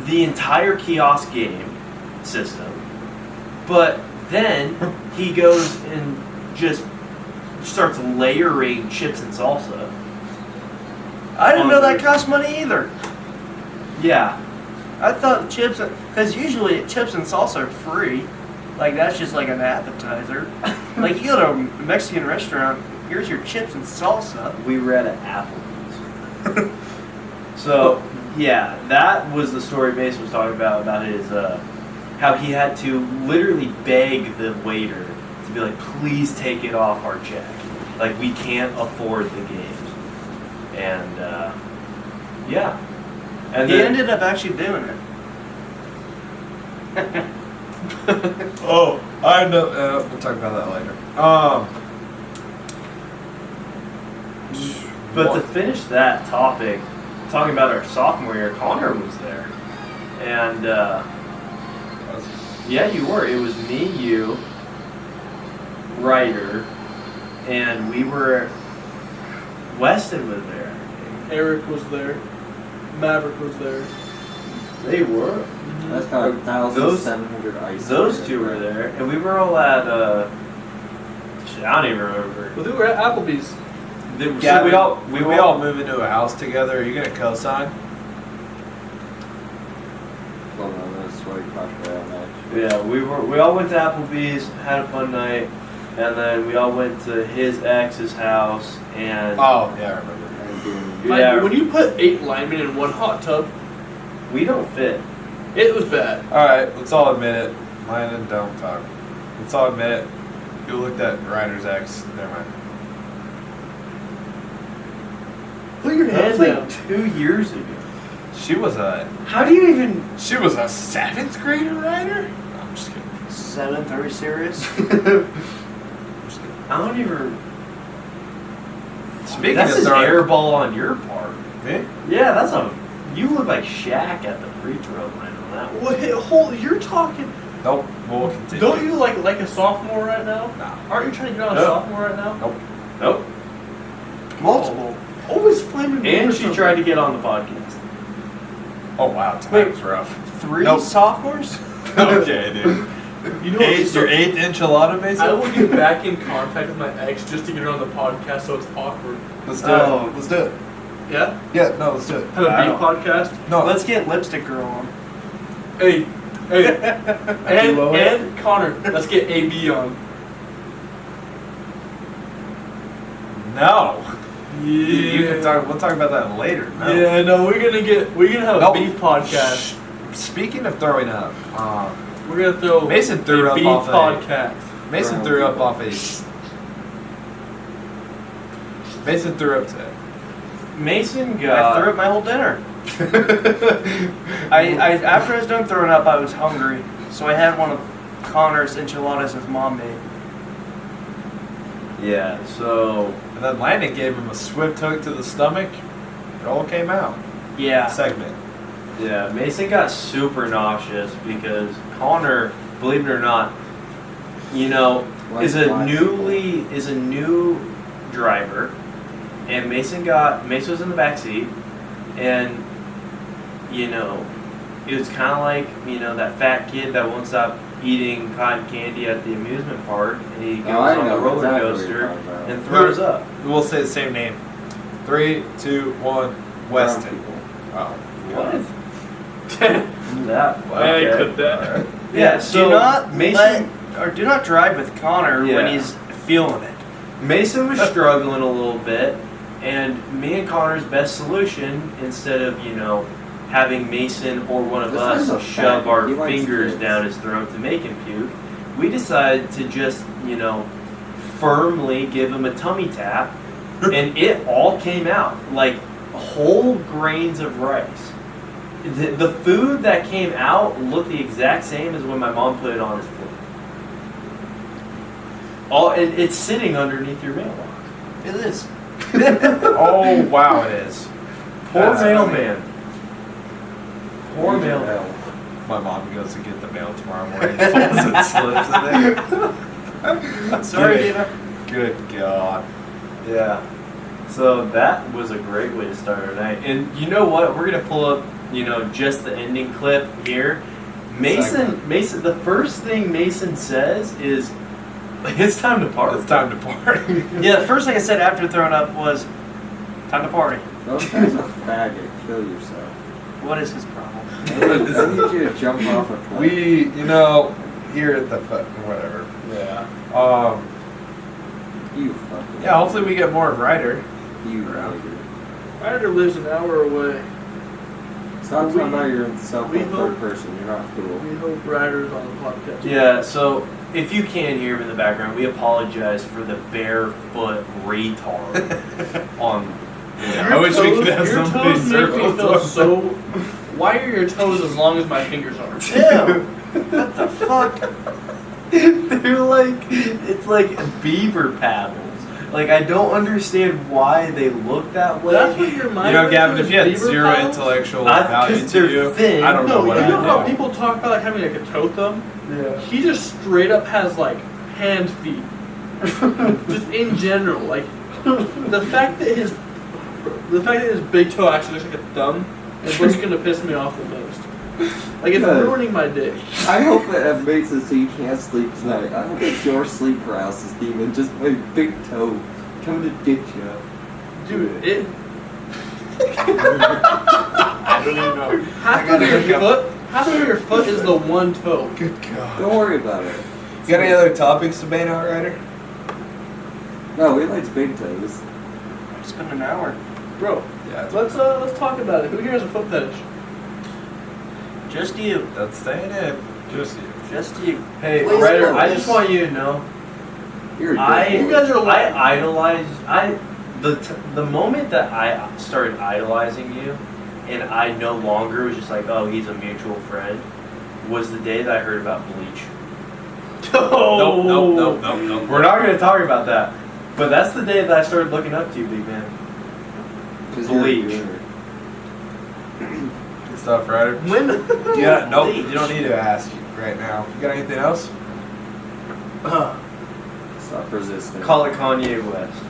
the entire kiosk game system, but then he goes and just starts layering chips and salsa. I didn't know that cost money either. Yeah. I thought chips, because usually chips and salsa are free. Like, that's just like an appetizer. Like, you go to a Mexican restaurant, here's your chips and salsa. We were at an Applebee's. So, yeah, that was the story Mason was talking about his, how he had to literally beg the waiter to be like, please take it off our check. Like, we can't afford the games. And, yeah. And He then, ended up actually doing it. Oh, I know. We'll talk about that later. but to finish that topic, talking about our sophomore year, Connor was there. And, yeah, you were. It was me, you, Ryder, and we were. Weston was there. Eric was there. Maverick was there. They were. That's got 1,700 ice. Those two were there, and we were all at Shit, I don't even remember. Well, we were at Applebee's. So we all move into a house together. Are you gonna co-sign? Hold on, that's sweaty Parker match. Yeah, we all went to Applebee's, had a fun night, and then we all went to his ex's house, and Oh, yeah, I remember. yeah, When you put 8 linemen in one hot tub, we don't fit. it was bad. All right, let's all admit it. Mine and don't talk. Let's all admit it. You looked at Ryder's ex. Never mind. Put your That hands was down. like 2 years ago. She was a How do you even? 7th grader, Ryder. No, I'm just kidding. 7th, are you serious? I'm just kidding. I don't even. Speaking That's of an throwing, air ball on your part. me? Yeah, that's a. You look like Shaq at the free throw line on that one. Well, hey, hold, you're talking. Nope. We'll continue. Don't you like a sophomore right now? Nah. Aren't you trying to get on a No. sophomore right now? Nope. Nope. Multiple. Always flaming. And she tried to get on the podcast. Oh wow, tonight was rough. 3 Nope. sophomores? Okay, dude. You know what? Your 8th enchilada, I basically. will get back in contact with my ex just to get her on the podcast, so it's awkward. Let's Oh. it. Let's do it. Yeah. Yeah, no, let's do it. Have a Wow. beef podcast. No, Let's get Lipstick Girl on. Hey. You will it? and Connor, let's get AB on. no. Yeah. You can talk. We'll talk about that later. No. Yeah, no, we're gonna have a Nope. beef podcast. Shh. Speaking of throwing up, We're gonna throw Mason threw a up beef off a- podcast. Mason threw up off a. Mason threw up today. Mason I got. threw up my whole dinner. I after I was done throwing up, I was hungry, so I had one of Connor's enchiladas his mom made. Yeah. So. And then Landon gave him a swift hook to the stomach. It all came out. Yeah. Segment. Yeah, Mason got super nauseous because Connor, believe it or not, you know, is a new driver, and Mason was in the back seat, and you know, it was kind of like, you know, that fat kid that won't stop eating cotton candy at the amusement park, and he goes I on the know roller exactly what coaster you're talking about. and throws up. We'll say the same name. 3, 2, 1. Weston. People. Oh. What? That. I could that. Alright. Yeah, do so not Mason. do not drive with Connor Yeah. when he's feeling it. Mason was struggling a little bit, and me and Connor's best solution, instead of, you know, having Mason or one of This guy's a us shove faggot. our He likes fingers kids. down his throat to make him puke, we decided to just, you know, firmly give him a tummy tap, and it all came out like whole grains of rice. The food that came out looked the exact same as when my mom put it on his plate. And it's sitting underneath your mailbox. It is. Oh, wow, it is. Poor That's mailman. Poor mailman. My mom goes to get the mail tomorrow morning and falls and slips in there. Sorry, Good- Dina. Good God. Yeah. So that was a great way to start our night. And you know what? We're gonna pull up, you know, just the ending clip here. Mason, the first thing Mason says is, "It's time to party." It's time to party. Yeah, the first thing I said after throwing up was, time to party. Those guys are faggot. Kill yourself. What is his problem? I need you to jump off a cliff. We, you know, here at the whatever. Yeah. You fucking. Yeah. Hopefully we get more of Ryder. You Around. nigger. Ryder lives an hour away. Stop We- talking about yourself we in third hope- person. You're not cool. We hope Ryder's on the podcast. Yeah. So if you can hear him in the background, we apologize for the barefoot retard on. I wish we could have your somebody toes make me circle feel those. so. Why are your toes as long as my fingers are? Ew! What the fuck? They're like, it's like beaver paddles. Like, I don't understand why they look that way. That's what your mind. You know, Gavin, is, if you had beaver zero paddles? intellectual I- value 'cause to they're you, thin. I don't know No, what you I'd know how do. people talk about like having like a toe thumb? Yeah. He just straight up has like hand feet. Just in general, like the fact that his big toe actually looks like a thumb is what's gonna piss me off the most. Like, it's Good. ruining my day. I hope that makes it so you can't sleep tonight. I hope it's your sleep paralysis demon, just my big toe coming to get you. Dude, it. I don't even know. Half of your foot is the one toe. Good God. Don't worry about it. You got any other topics to bang out, Ryder? No, he likes big toes. It's been an hour. Bro, Yeah. let's talk about it. Who here has a foot fetish? Just you. That's staying in. Just you. Just you. Hey, Please Ryder, don't. I just want you to know, You're a You good guys boy. are I idolize. The moment that I started idolizing you, and I no longer was just like, oh, he's a mutual friend, was the day that I heard about Bleach. Nope. We're not going to talk about that. But that's the day that I started looking up to you, big man. 'Cause you're a Bleach. gooner. Good stuff, Ryder. When? Yeah, nope. Bleach. You don't need to ask right now. You got anything else? Stop resisting. Call it Kanye West.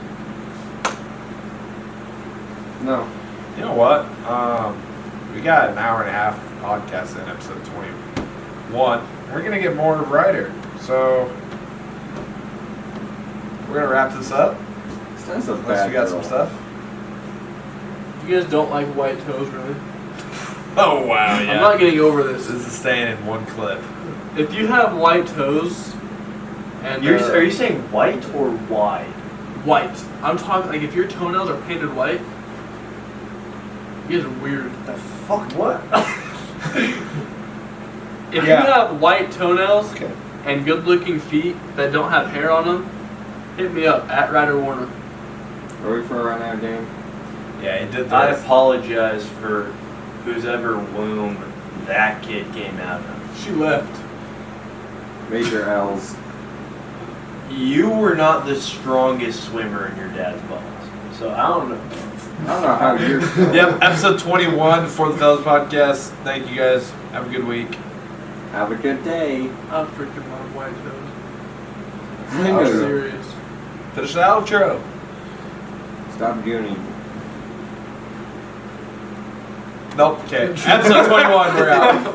No. You know what? We got an hour and a half podcast in episode 21. We're going to get more of Ryder. So, we're going to wrap this up. It's not so Unless bad. you got some girl. stuff. You guys don't like white toes, really? Oh, wow, I'm not getting over This this. is staying in one clip. If you have white toes, and Are you saying white or wide? white? I'm talking like if your toenails are painted white. You guys are weird. The fuck? What? If Yeah. you have white toenails Okay. and good-looking feet that don't have hair on them, hit me up at Ryder Warner. Are we for a run out game? Yeah, he did I this. apologize for whose ever womb that kid came out of. She left. Major L's. You were not the strongest swimmer in your dad's balls. So I don't know. I don't know how you're. Yep, episode 21 for the Fellas Podcast. Thank you guys. Have a good week. Have a good day. I freaking love white toes. I I'm know. serious. Finish the outro. Stop gooning. Nope. Okay. Episode 21. We're out.